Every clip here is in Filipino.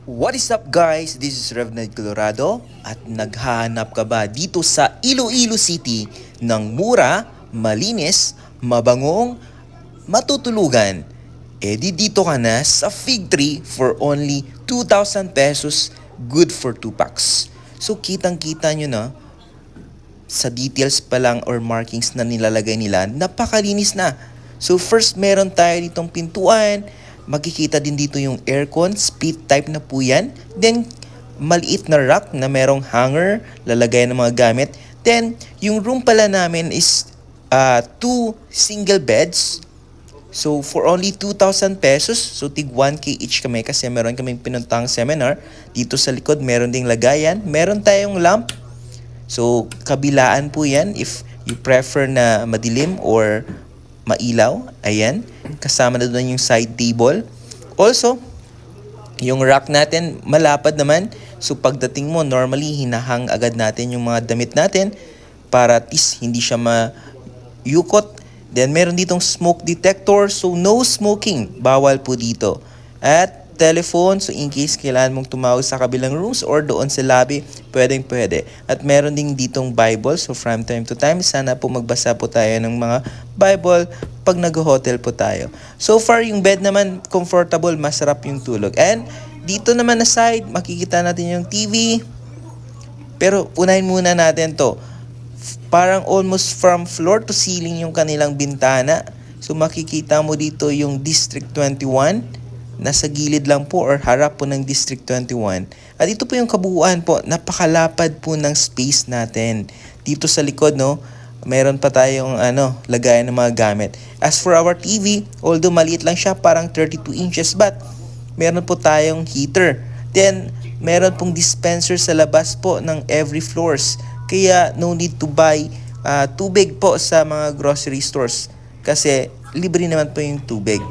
What is up guys? This is Revned Colorado at naghahanap ka ba dito sa Iloilo City ng mura, malinis, mabangong, matutulugan? E di dito ka na sa Fig Tree for only 2,000 pesos, good for 2 packs. So kitang-kita nyo na sa details pa lang or markings na nilalagay nila, napakalinis na. So first meron tayo ditong pintuan. Makikita din dito yung aircon, split type na po yan. Then, maliit na rack na merong hanger, lalagay ng mga gamit. Then, yung room pala namin is 2 single beds. So, for only 2,000 pesos, so tig 1K each kami kasi meron kaming pinuntang seminar. Dito sa likod, meron ding lagayan. Meron tayong lamp. So, kabilaan po yan if you prefer na madilim or mailaw. Ayan. Kasama na doon yung side table. Also, yung rack natin malapad naman. So pagdating mo, normally hinahang agad natin yung mga damit natin para at least hindi siya mayukot. Then meron ditong smoke detector. So no smoking. Bawal po dito. At telephone, so in case kailangan mong tumawag sa kabilang rooms or doon sa lobby, pwede. At meron ding ditong Bible, so from time to time, sana po magbasa po tayo ng mga Bible pag nag-hotel po tayo. So far, yung bed naman, comfortable, masarap yung tulog. And dito naman na side, makikita natin yung TV. Pero unahin muna natin to. Parang almost from floor to ceiling yung kanilang bintana. So makikita mo dito yung District 21. Nasa gilid lang po or harap po ng District 21. At ito po yung kabuuan po. Napakalapad po ng space natin. Dito sa likod, no, meron pa tayong lagayan ng mga gamit. As for our TV, although maliit lang siya, parang 32 inches, but meron po tayong heater. Then, meron pong dispenser sa labas po ng every floors. Kaya no need to buy tubig po sa mga grocery stores. Kasi libre naman po yung tubig.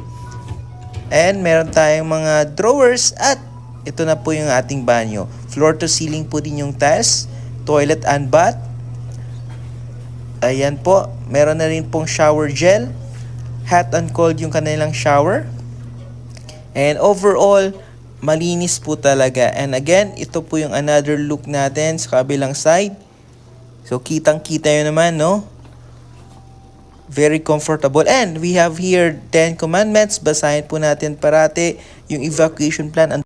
And meron tayong mga drawers at ito na po yung ating banyo. Floor to ceiling po din yung tiles, toilet and bath. Ayan po, meron na rin pong shower gel, hot and cold yung kanilang shower. And overall, malinis po talaga. And again, ito po yung another look natin sa kabilang side. So kitang-kita yun naman, no? Very comfortable. And we have here 10 commandments. Basahin po natin parati yung evacuation plan.